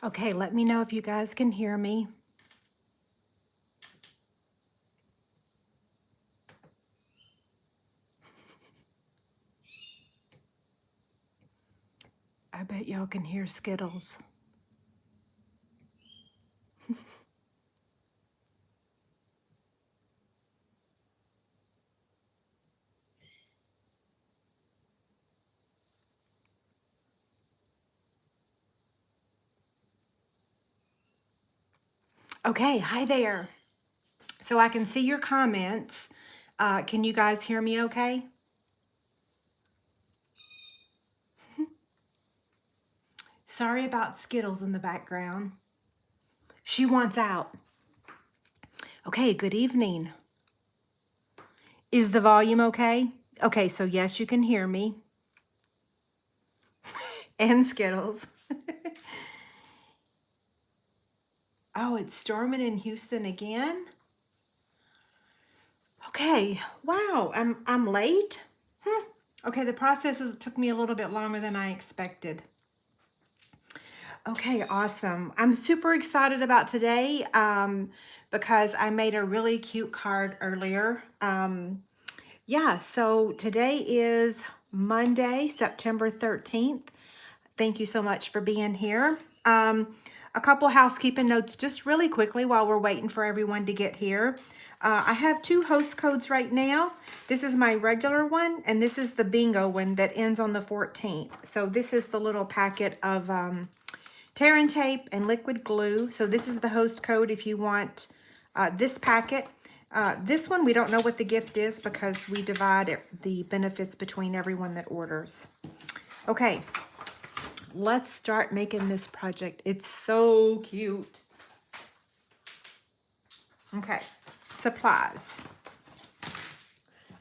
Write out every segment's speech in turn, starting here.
Okay, let me know if you guys can hear me. I bet y'all can hear Skittles. Okay, hi there. So I can see your comments. Can you guys hear me okay? Sorry about Skittles in the background. She wants out. Okay, good evening. Is the volume okay? Okay, so yes, you can hear me. And Skittles. Oh, it's storming in Houston again? Okay, wow, I'm late? Okay, the process took me a little bit longer than I expected. Okay, awesome. I'm super excited about today because I made a really cute card earlier. Yeah, so today is Monday, September 13th. Thank you so much for being here. A couple housekeeping notes just really quickly while we're waiting for everyone to get here. I have two host codes right now. This is my regular one, and this is the bingo one that ends on the 14th. So this is the little packet of tear and tape and liquid glue. So this is the host code if you want this packet. This one, we don't know what the gift is because we divide the benefits between everyone that orders. Okay, let's start making this project. It's so cute. Okay, supplies.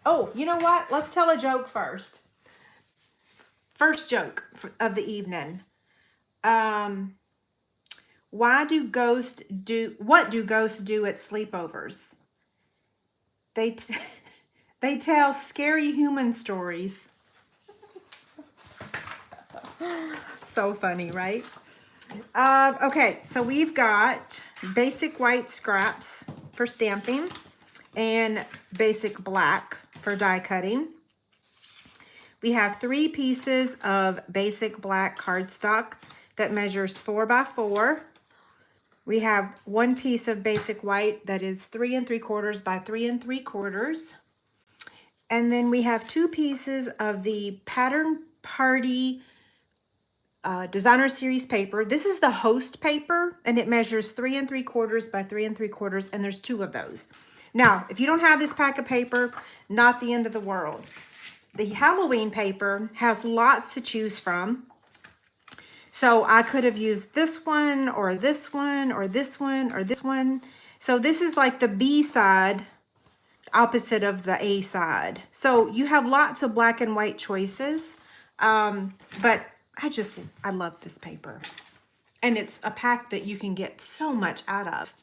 Oh, you know what? Let's tell a joke first. First joke of the evening. What do ghosts do at sleepovers? They they tell scary human stories. So funny, right? Okay, so we've got basic white scraps for stamping and basic black for die cutting. We have 3 pieces of basic black cardstock that measures 4 by 4. We have 1 piece of basic white that is 3 3/4 by 3 3/4. And then we have 2 pieces of the Pattern Party Designer Series paper. This is the host paper, and it measures 3 3/4 by 3 3/4, and there's 2 of those. Now, if you don't have this pack of paper, not the end of the world. The Halloween paper has lots to choose from. So I could have used this one, or this one, or this one, or this one. So this is like the B side, opposite of the A side. So you have lots of black and white choices. But I love this paper. And it's a pack that you can get so much out of.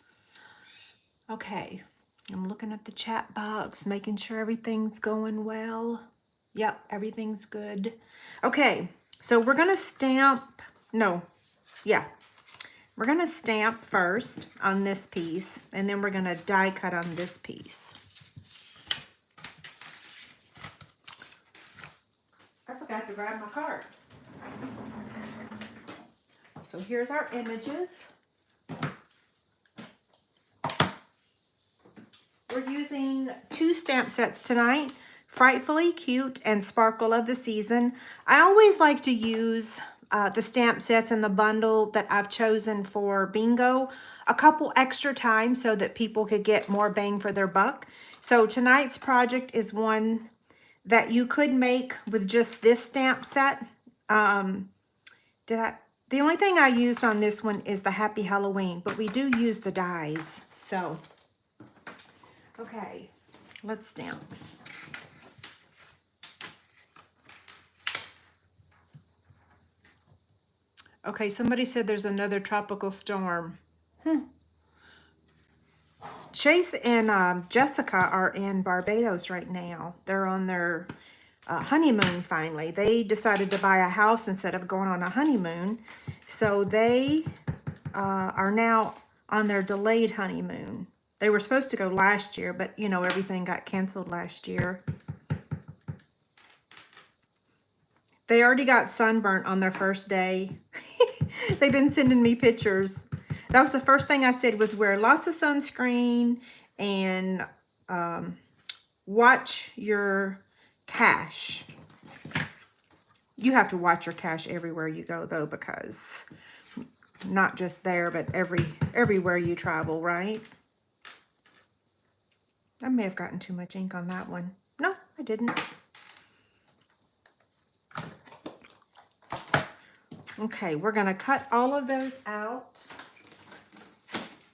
Okay, I'm looking at the chat box, making sure everything's going well. Yep, everything's good. Okay, so we're gonna stamp, we're gonna stamp first on this piece, and then we're gonna die cut on this piece. I forgot to grab my card. So here's our images. We're using 2 stamp sets tonight, Frightfully Cute and Sparkle of the Season. I always like to use the stamp sets in the bundle that I've chosen for bingo a couple extra times so that people could get more bang for their buck. So tonight's project is one that you could make with just this stamp set. The only thing I used on this one is the Happy Halloween, but we do use the dies. So, okay, let's stamp. Okay, somebody said there's another tropical storm. Chase and Jessica are in Barbados right now. They're on their honeymoon finally. They decided to buy a house instead of going on a honeymoon. So they are now on their delayed honeymoon. They were supposed to go last year, but you know, everything got canceled last year. They already got sunburnt on their first day. They've been sending me pictures. That was the first thing I said, was wear lots of sunscreen and watch your cash. You have to watch your cash everywhere you go, though, because not just there, but everywhere you travel, right? I may have gotten too much ink on that one. No, I didn't. Okay, we're going to cut all of those out.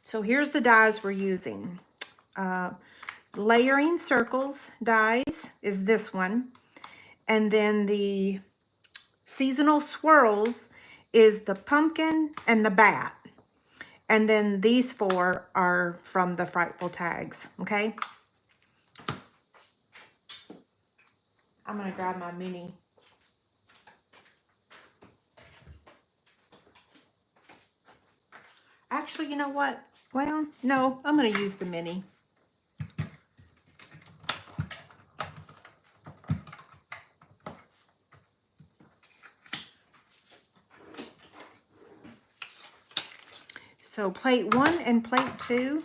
So here's the dies we're using. Layering Circles dies is this one. And then the Seasonal Swirls is the pumpkin and the bat. And then these four are from the Frightful Tags, okay? I'm going to grab my mini. Actually, you know what? Well, no, I'm going to use the mini. So plate 1 and plate 2.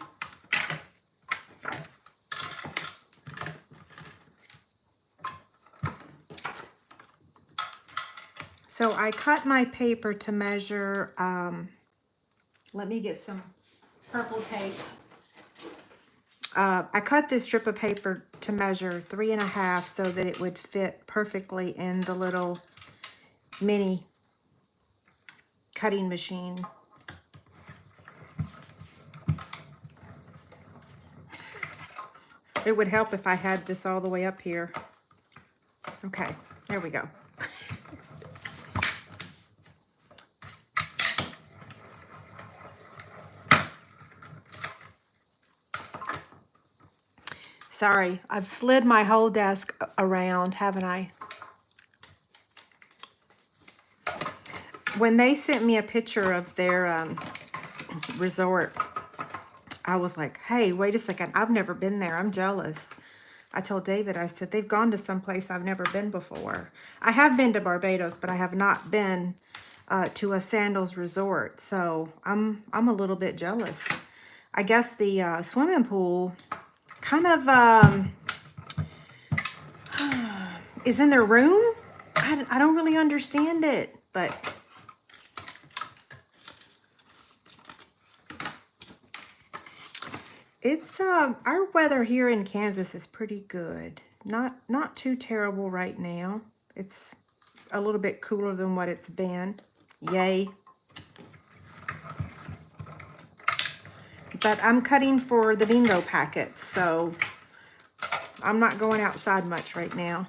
So I cut my paper to measure, let me get some purple tape. I cut this strip of paper to measure 3.5 so that it would fit perfectly in the little mini cutting machine. It would help if I had this all the way up here. Okay, there we go. Sorry, I've slid my whole desk around, haven't I? When they sent me a picture of their resort, I was like, hey, wait a second, I've never been there. I'm jealous. I told David, I said, they've gone to some place I've never been before. I have been to Barbados, but I have not been to a Sandals resort. So I'm a little bit jealous. I guess the swimming pool kind of is in their room. I don't really understand it, but it's our weather here in Kansas is pretty good. Not too terrible right now. It's a little bit cooler than what it's been. Yay. But I'm cutting for the bingo packets, so I'm not going outside much right now.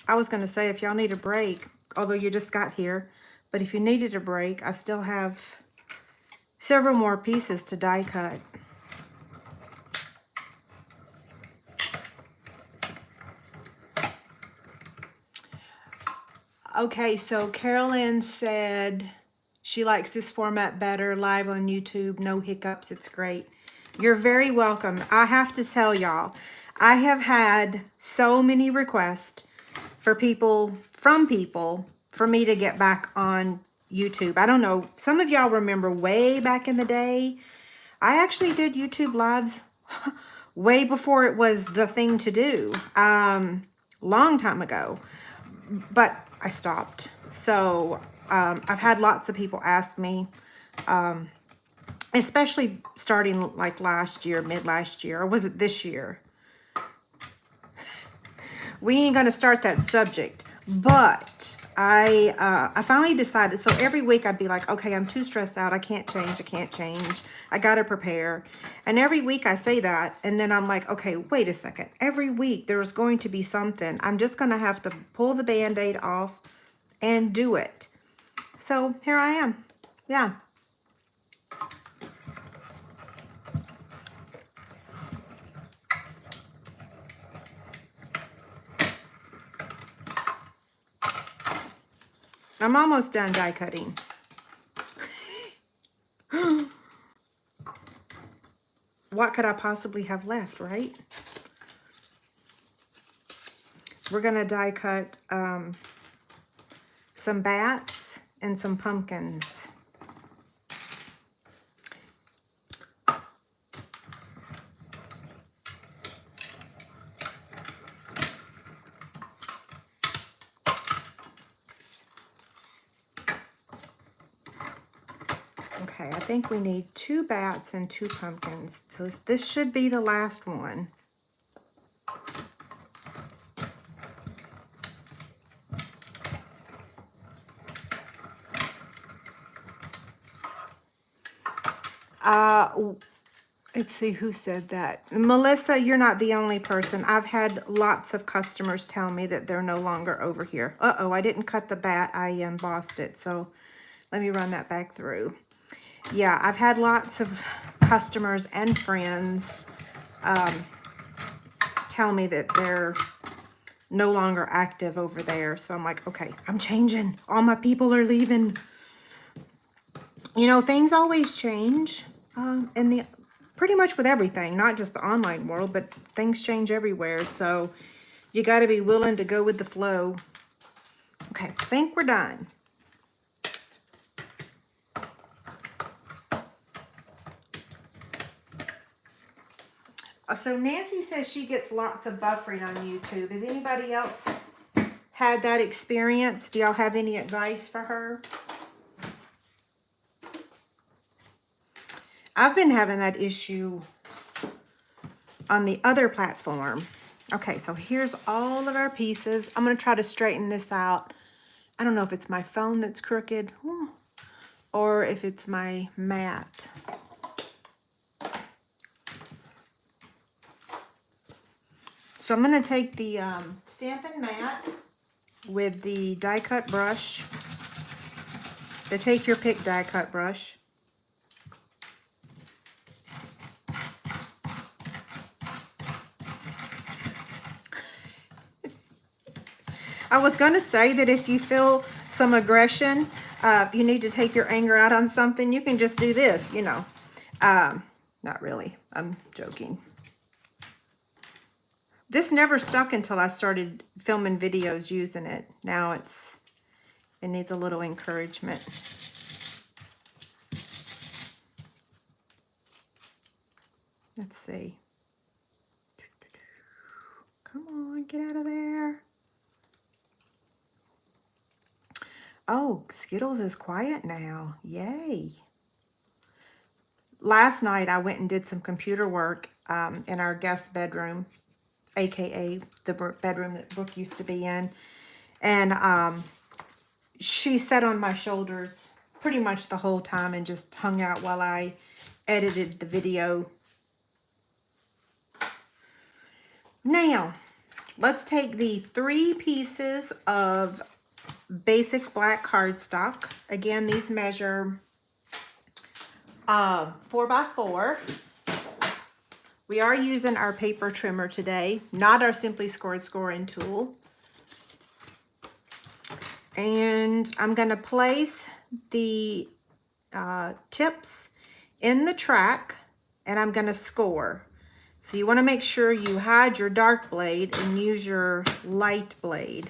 I was going to say, if y'all need a break, although you just got here, but if you needed a break, I still have several more pieces to die cut. Okay, so Carolyn said she likes this format better, live on YouTube, no hiccups, it's great. You're very welcome. I have to tell y'all, I have had so many requests from people, for me to get back on YouTube. I don't know, some of y'all remember way back in the day, I actually did YouTube lives way before it was the thing to do, long time ago, but I stopped. So I've had lots of people ask me, especially starting like last year, mid last year, or was it this year? We ain't gonna start that subject, but I finally decided. So every week I'd be like, okay, I'm too stressed out. I can't change. I gotta prepare. And every week I say that, and then I'm like, okay, wait a second. Every week there's going to be something. I'm just gonna have to pull the Band-Aid off and do it. So here I am. Yeah. I'm almost done die cutting. What could I possibly have left, right? We're going to die cut some bats and some pumpkins. Okay, I think we need 2 bats and 2 pumpkins. So this should be the last one. Let's see who said that. Melissa, you're not the only person. I've had lots of customers tell me that they're no longer over here. Uh-oh, I didn't cut the bat. I embossed it. So let me run that back through. Yeah, I've had lots of customers and friends tell me that they're no longer active over there. So I'm like, okay, I'm changing. All my people are leaving. You know, things always change in the pretty much with everything, not just the online world, but things change everywhere. So you got to be willing to go with the flow. Okay, I think we're done. So Nancy says she gets lots of buffering on YouTube. Has anybody else had that experience? Do y'all have any advice for her? I've been having that issue on the other platform. Okay, so here's all of our pieces. I'm going to try to straighten this out. I don't know if it's my phone that's crooked or if it's my mat. So I'm going to take the Stampin' Mat with the die cut brush. The Take Your Pick die cut brush. I was going to say that if you feel some aggression, if you need to take your anger out on something, you can just do this, you know. Not really. I'm joking. This never stuck until I started filming videos using it. Now it needs a little encouragement. Let's see. Come on, get out of there. Oh, Skittles is quiet now. Yay. Last night I went and did some computer work in our guest bedroom, aka the bedroom that Brooke used to be in. And she sat on my shoulders pretty much the whole time and just hung out while I edited the video. Now, let's take the 3 pieces of basic black cardstock. Again, these measure 4x4. We are using our paper trimmer today, not our Simply Scored scoring tool. And I'm going to place the tips in the track, and I'm going to score. So you want to make sure you hide your dark blade and use your light blade.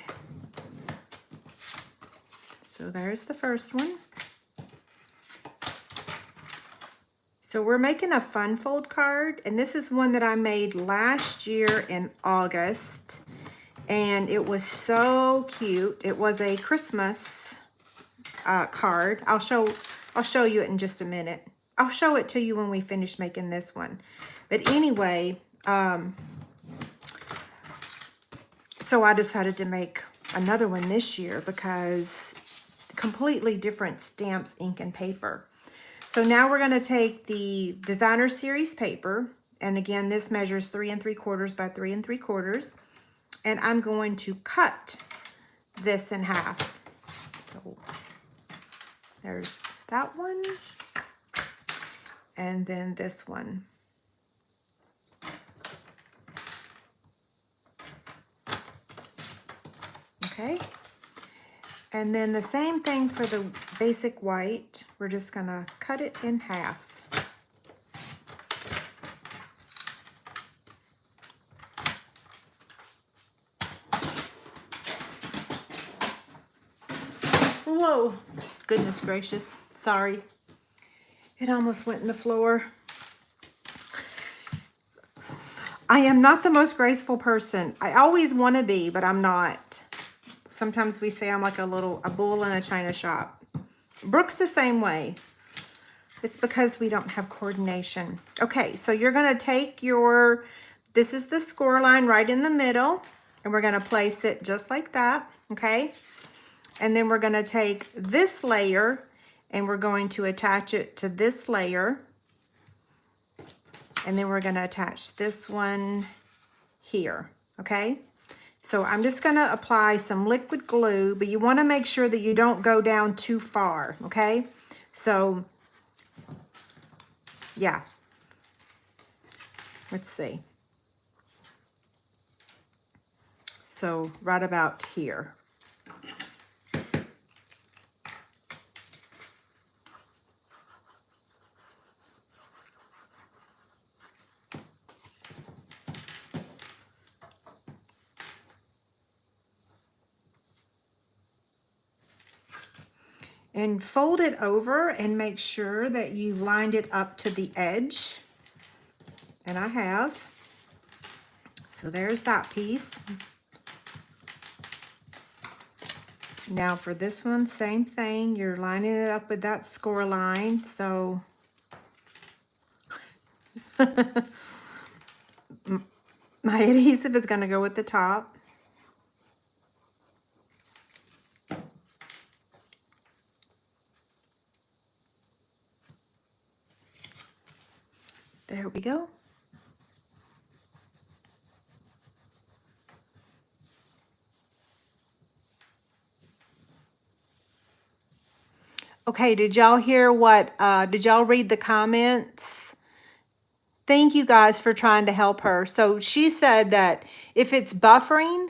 So there's the first one. So we're making a fun fold card, and this is one that I made last year in August, and it was so cute. It was a Christmas card. I'll show you it in just a minute. I'll show it to you when we finish making this one. But anyway, so I decided to make another one this year because completely different stamps, ink, and paper. So now we're going to take the Designer Series paper, and again, this measures 3 3/4 by 3 3/4, and I'm going to cut this in half. So there's that one, and then this one. Okay, And then the same thing for the basic white. We're just gonna cut it in half. Whoa, goodness gracious, sorry. It almost went in the floor. I am not the most graceful person. I always want to be, but I'm not. Sometimes we say I'm like a bull in a china shop. Brooke's the same way. It's because we don't have coordination. Okay, so you're going to take this is the score line right in the middle, and we're going to place it just like that, okay? And then we're going to take this layer, and we're going to attach it to this layer. And then we're going to attach this one here, okay? So I'm just going to apply some liquid glue, but you want to make sure that you don't go down too far, okay? So, yeah. Let's see. So right about here. And fold it over and make sure that you lined it up to the edge. And I have. So there's that piece. Now for this one, same thing. You're lining it up with that score line. So my adhesive is going to go at the top. There we go. Okay, did y'all hear did y'all read the comments? Thank you guys for trying to help her. So she said that if it's buffering,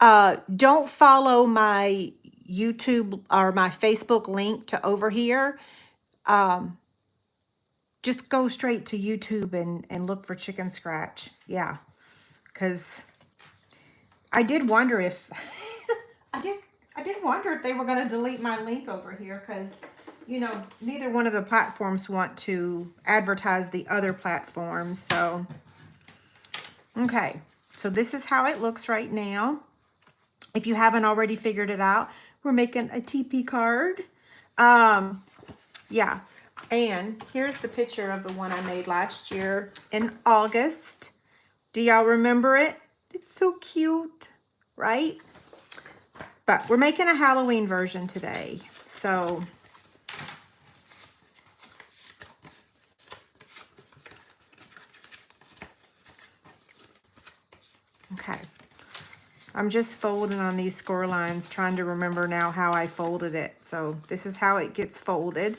don't follow my YouTube or my Facebook link to over here. Just go straight to YouTube and look for Chicken Scratch. Yeah, because I did wonder if I did wonder if they were going to delete my link over here, because you know neither one of the platforms want to advertise the other platforms. So okay, so this is how it looks right now. If you haven't already figured it out, we're making a TP card. Yeah. And here's the picture of the one I made last year in August. Do y'all remember it? It's so cute, right? But we're making a Halloween version today. So, okay. I'm just folding on these score lines, trying to remember now how I folded it. So this is how it gets folded.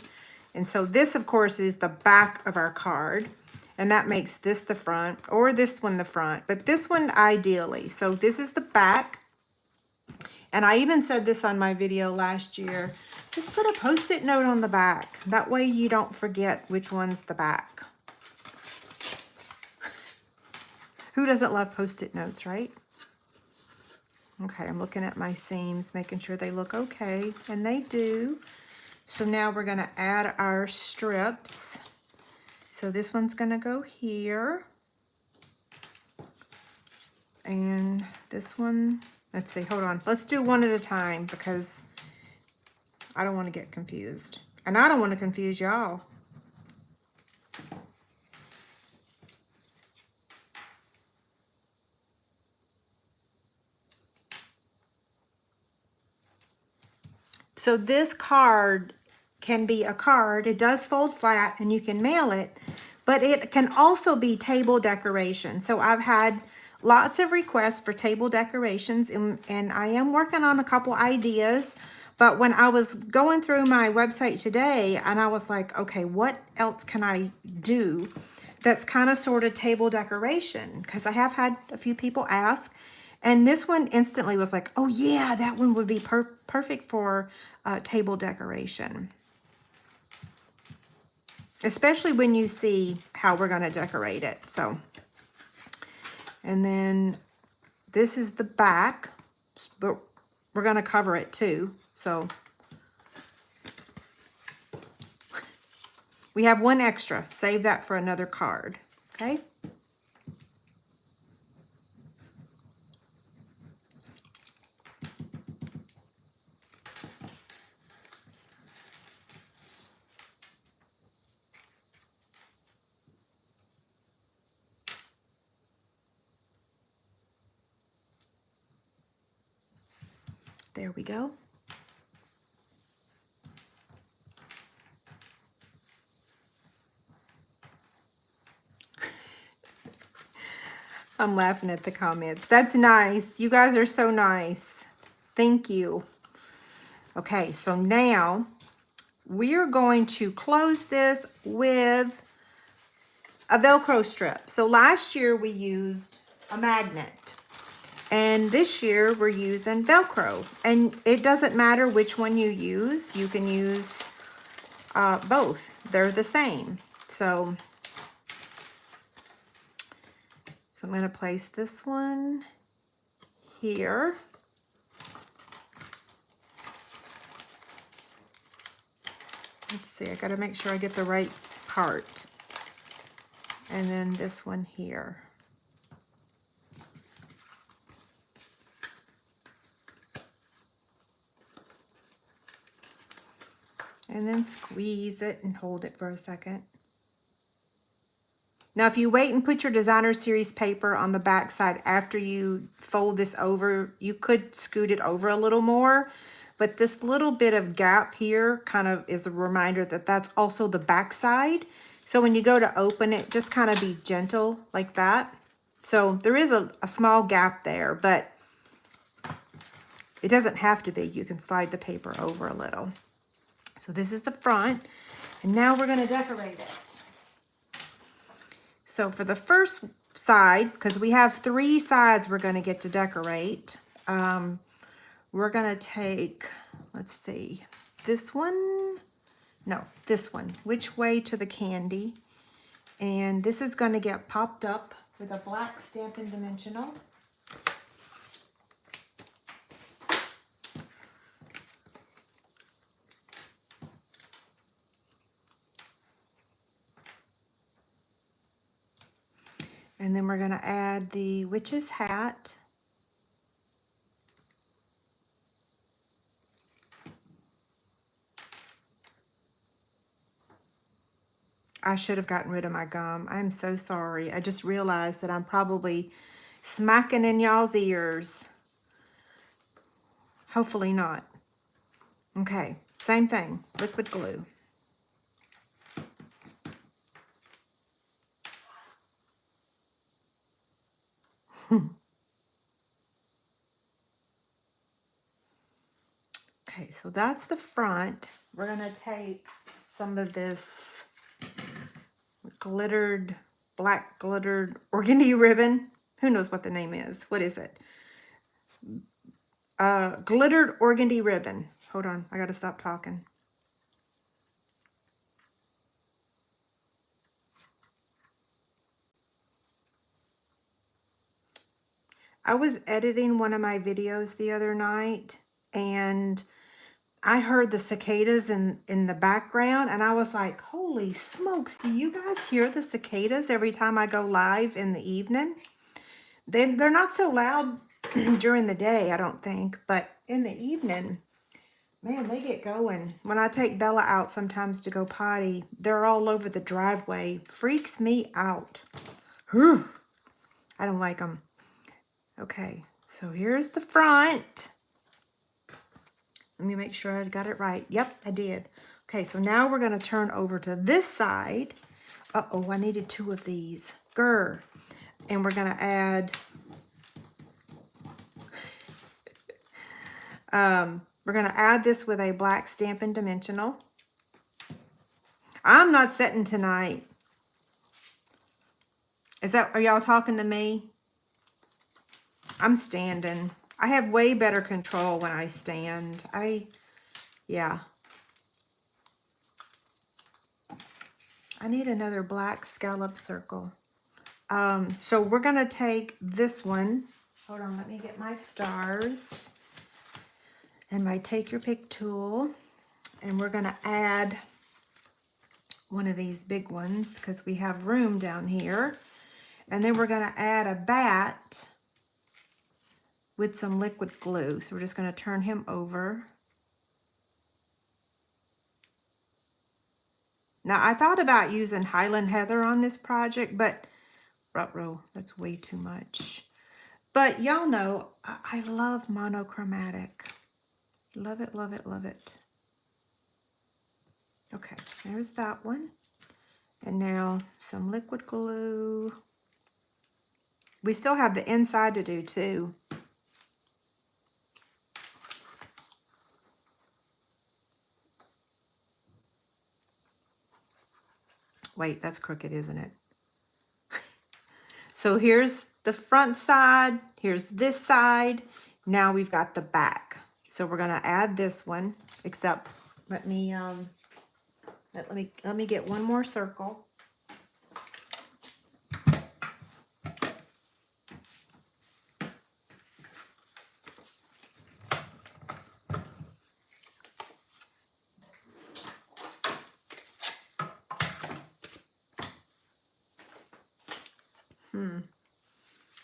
And so this, of course, is the back of our card. And that makes this the front, or this one the front. But this one ideally. So this is the back. And I even said this on my video last year. Just put a Post-it note on the back. That way you don't forget which one's the back. Who doesn't love Post-it notes, right? Okay, I'm looking at my seams, making sure they look okay. And they do. So now we're going to add our strips. So this one's going to go here. And this one, let's see, hold on. Let's do one at a time because I don't want to get confused. And I don't want to confuse y'all. So this card can be a card. It does fold flat and you can mail it, but it can also be table decoration. So I've had lots of requests for table decorations and I am working on a couple ideas. But when I was going through my website today and I was like, okay, what else can I do that's kind of sort of table decoration? Because I have had a few people ask. And this one instantly was like, oh yeah, that one would be perfect for table decoration. Especially when you see how we're gonna decorate it, so. And then this is the back, but we're gonna cover it too, so. We have one extra, save that for another card, okay? There we go. I'm laughing at the comments. That's nice. You guys are so nice. Thank you. Okay, so now we're going to close this with a Velcro strip. So last year we used a magnet. And this year we're using Velcro. And it doesn't matter which one you use. You can use both. They're the same. So I'm going to place this one here. Let's see, I got to make sure I get the right part. And then this one here. And then squeeze it and hold it for a second. Now, if you wait and put your Designer Series paper on the back side after you fold this over, you could scoot it over a little more. But this little bit of gap here kind of is a reminder that that's also the back side. So when you go to open it, just kind of be gentle like that. So there is a small gap there, but it doesn't have to be. You can slide the paper over a little. So this is the front. And now we're going to decorate it. So for the first side, because we have 3 sides we're going to get to decorate, we're going to take, let's see, this one, no, this one, Which Way to the Candy. And this is going to get popped up with a black Stampin' Dimensional. And then we're going to add the witch's hat. I should have gotten rid of my gum. I'm so sorry. I just realized that I'm probably smacking in y'all's ears. Hopefully not. Okay, same thing, liquid glue. Okay, so that's the front. We're gonna take some of this glittered, black glittered organdy ribbon. Who knows what the name is? What is it? Glittered organdy ribbon. Hold on, I gotta stop talking. I was editing one of my videos the other night and I heard the cicadas in the background and I was like, holy smokes, do you guys hear the cicadas every time I go live in the evening? They're not so loud during the day, I don't think, but in the evening, man, they get going. When I take Bella out sometimes to go potty, they're all over the driveway. Freaks me out. Whew. I don't like them. Okay, so here's the front. Let me make sure I got it right. Yep, I did. Okay, so now we're going to turn over to this side. Uh-oh, I needed 2 of these. Grr. And we're going to add... we're going to add this with a black Stampin' Dimensional. I'm not setting tonight. Are y'all talking to me? I'm standing. I have way better control when I stand. Yeah. I need another black scallop circle. So we're going to take this one. Hold on, let me get my stars and my take your pick tool. And we're going to add one of these big ones because we have room down here. And then we're going to add a bat with some liquid glue. So we're just going to turn him over. Now, I thought about using Highland Heather on this project, but ruh-roh, that's way too much. But y'all know, I love monochromatic. Love it, love it, love it. Okay, there's that one. And now some liquid glue. We still have the inside to do too. Wait, that's crooked, isn't it? So here's the front side, here's this side. Now we've got the back. So we're gonna add this one, except let me get one more circle.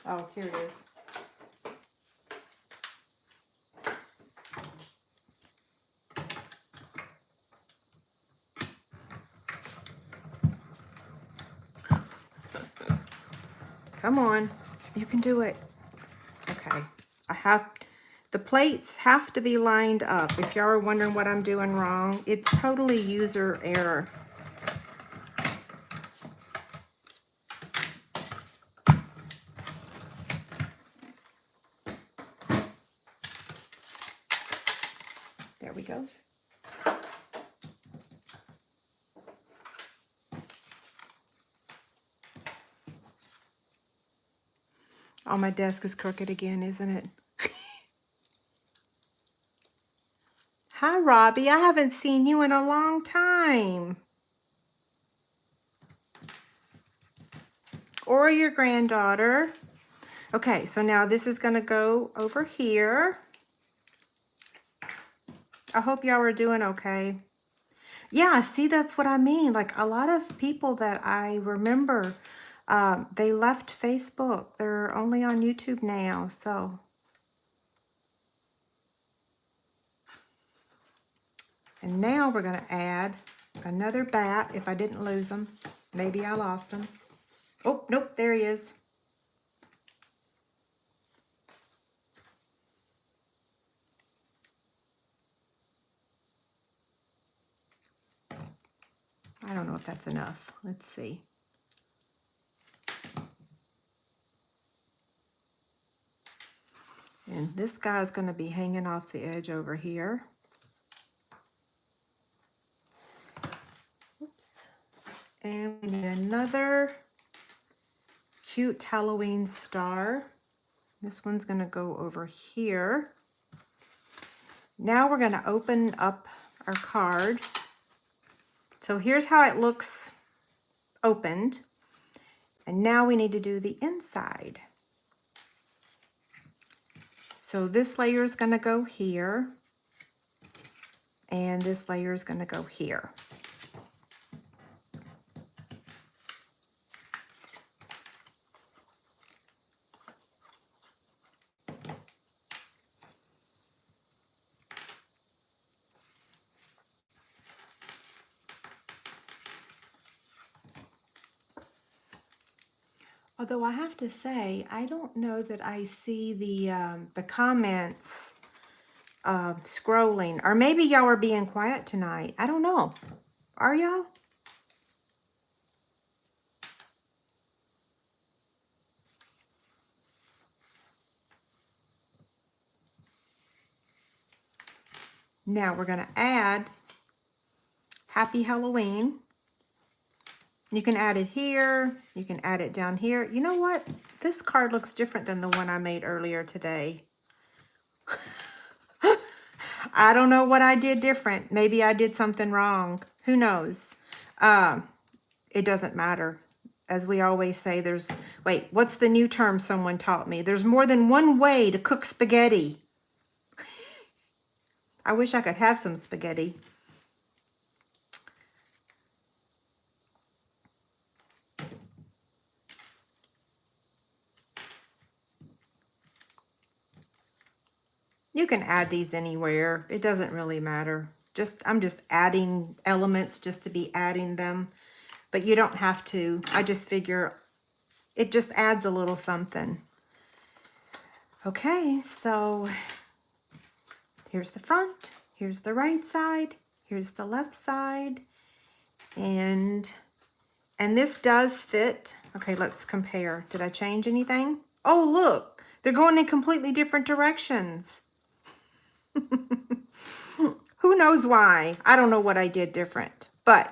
Oh, here it is. Come on, you can do it. Okay, the plates have to be lined up. If y'all are wondering what I'm doing wrong, it's totally user error. There we go. Oh, my desk is crooked again, isn't it? Hi, Robbie. I haven't seen you in a long time. Or your granddaughter. Okay, so now this is going to go over here. I hope y'all are doing okay. Yeah, see, that's what I mean. Like a lot of people that I remember, they left Facebook. They're only on YouTube now, so. And now we're going to add another bat. If I didn't lose him, maybe I lost him. Oh, nope, there he is. I don't know if that's enough. Let's see. And this guy's going to be hanging off the edge over here. Oops. And we need another cute Halloween star. This one's going to go over here. Now we're going to open up our card. So here's how it looks opened. And now we need to do the inside. So this layer is going to go here. And this layer is going to go here. Although I have to say, I don't know that I see the comments scrolling. Or maybe y'all are being quiet tonight. I don't know. Are y'all? Now we're going to add Happy Halloween. You can add it here. You can add it down here. You know what? This card looks different than the one I made earlier today. I don't know what I did different. Maybe I did something wrong. Who knows? It doesn't matter. As we always say, wait, what's the new term someone taught me? There's more than one way to cook spaghetti. I wish I could have some spaghetti. You can add these anywhere. It doesn't really matter. I'm just adding elements just to be adding them. But you don't have to. I just figure it just adds a little something. Okay, so here's the front. Here's the right side. Here's the left side. And this does fit. Okay, let's compare. Did I change anything? Oh, look. They're going in completely different directions. Who knows why? I don't know what I did different. But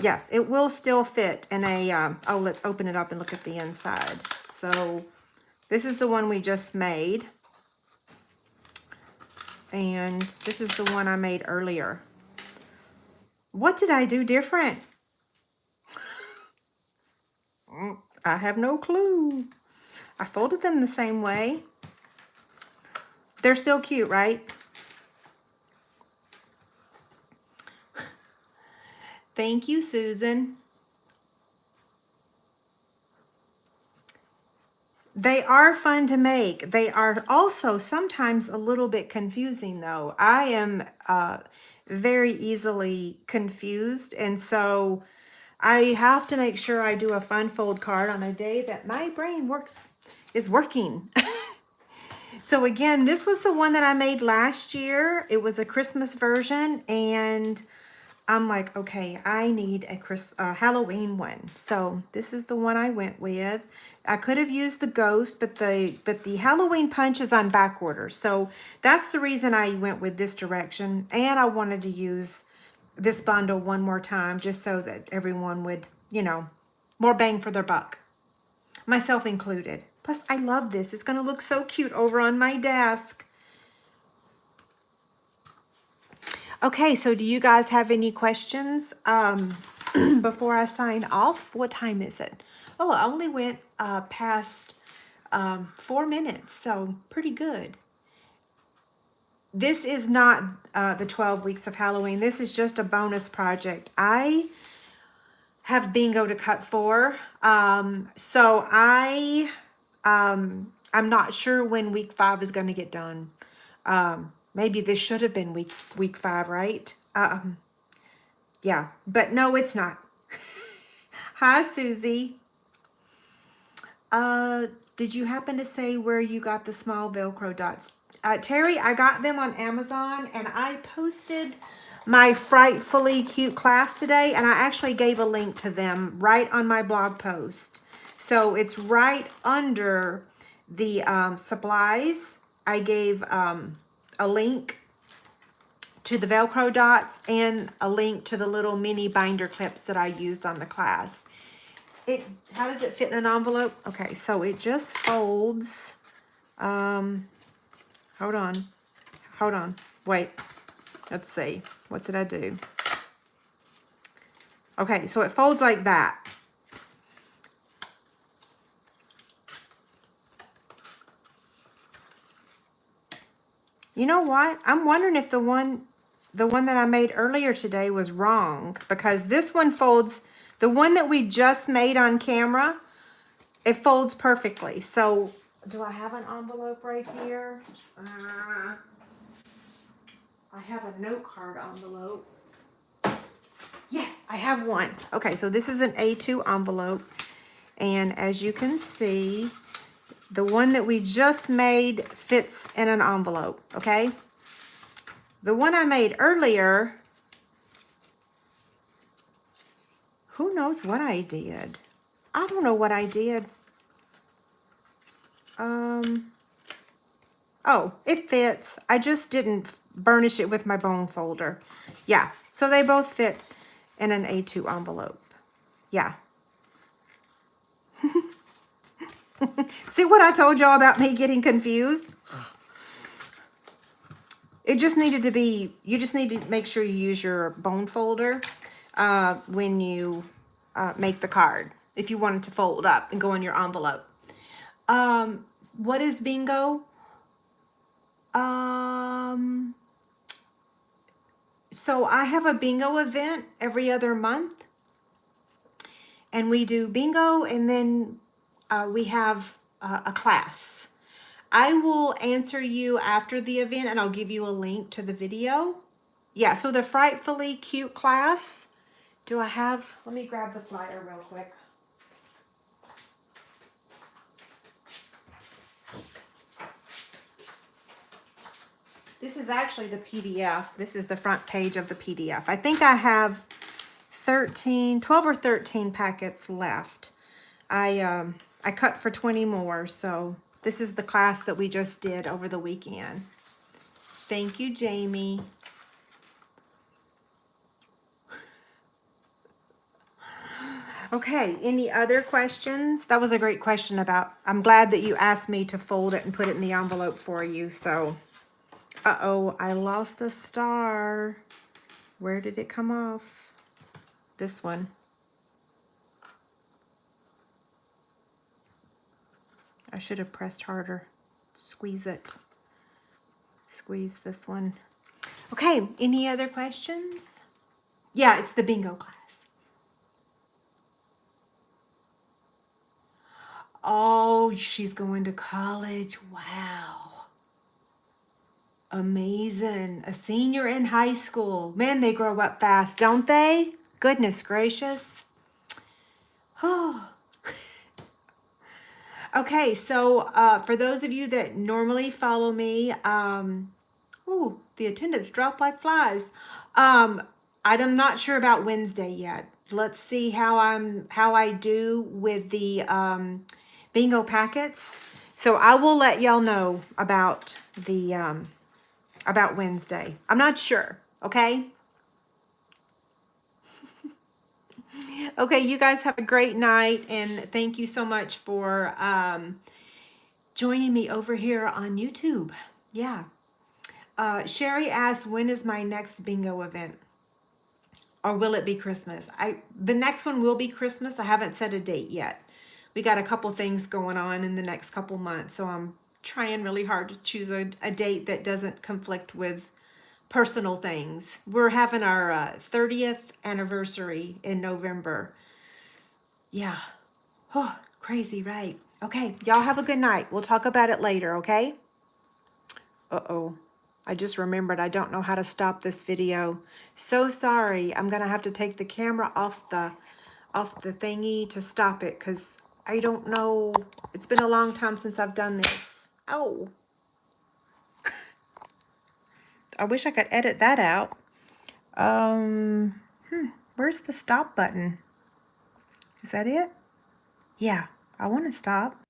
yes, it will still fit in a, oh, let's open it up and look at the inside. So this is the one we just made. And this is the one I made earlier. What did I do different? I have no clue. I folded them the same way. They're still cute, right? Thank you, Susan. They are fun to make. They are also sometimes a little bit confusing, though. I am very easily confused, and so I have to make sure I do a fun fold card on a day that my brain is working. So again, this was the one that I made last year. It was a Christmas version, and I'm like, okay, I need a Halloween one. So this is the one I went with. I could have used the ghost, but the Halloween punch is on back order. So that's the reason I went with this direction. And I wanted to use this bundle one more time just so that everyone would, you know, more bang for their buck. Myself included. Plus, I love this. It's going to look so cute over on my desk. Okay, so do you guys have any questions before I sign off? What time is it? Oh, I only went past 4 minutes, so pretty good. This is not the 12 weeks of Halloween. This is just a bonus project. I have bingo to cut for, so I'm not sure when week 5 is going to get done. Maybe this should have been week 5, right? Yeah, but no, it's not. Hi, Susie. Did you happen to say where you got the small Velcro dots? Terry, I got them on Amazon, and I posted my Frightfully Cute class today, and I actually gave a link to them right on my blog post. So it's right under the supplies. I gave a link to the Velcro dots and a link to the little mini binder clips that I used on the class. How does it fit in an envelope? Okay, so it just folds. Hold on. Wait, let's see. What did I do? Okay, so it folds like that. You know what? I'm wondering if the one that I made earlier today was wrong, because this one folds, the one that we just made on camera, it folds perfectly. So do I have an envelope right here? I have a note card envelope. Yes, I have one. Okay, so this is an A2 envelope. And as you can see, the one that we just made fits in an envelope, okay? The one I made earlier, who knows what I did? I don't know what I did. Oh, it fits. I just didn't burnish it with my bone folder. Yeah, so they both fit in an A2 envelope. Yeah. See what I told y'all about me getting confused? It just needed to be, you just need to make sure you use your bone folder when you make the card. If you want it to fold up and go in your envelope. What is bingo? So I have a bingo event every other month. And we do bingo, and then we have a class. I will answer you after the event, and I'll give you a link to the video. Yeah, so the Frightfully Cute class. Do I have, let me grab the flyer real quick. This is actually the PDF. This is the front page of the PDF. I think I have 12 or 13 packets left. I cut for 20 more, so this is the class that we just did over the weekend. Thank you, Jamie. Okay, any other questions? That was a great question about, I'm glad that you asked me to fold it and put it in the envelope for you, so. Uh-oh, I lost a star. Where did it come off? This one. I should have pressed harder. Squeeze it. Squeeze this one. Okay, any other questions? Yeah, it's the bingo class. Oh, she's going to college. Wow. Amazing. A senior in high school. Man, they grow up fast, don't they? Goodness gracious. Oh. Okay, so for those of you that normally follow me, ooh, the attendance dropped like flies. I'm not sure about Wednesday yet. Let's see how I do with the bingo packets. So I will let y'all know about the about Wednesday. I'm not sure, okay? Okay, you guys have a great night, and thank you so much for joining me over here on YouTube. Yeah. Sherry asked, when is my next bingo event? Or will it be Christmas? The next one will be Christmas. I haven't set a date yet. We got a couple things going on in the next couple months, so I'm trying really hard to choose a date that doesn't conflict with personal things. We're having our 30th anniversary in November. Yeah. Oh, crazy, right? Okay, y'all have a good night. We'll talk about it later, okay? Uh-oh. I just remembered I don't know how to stop this video. So sorry. I'm going to have to take the camera off the thingy to stop it because I don't know. It's been a long time since I've done this. Oh. I wish I could edit that out. Where's the stop button? Is that it? Yeah, I want to stop.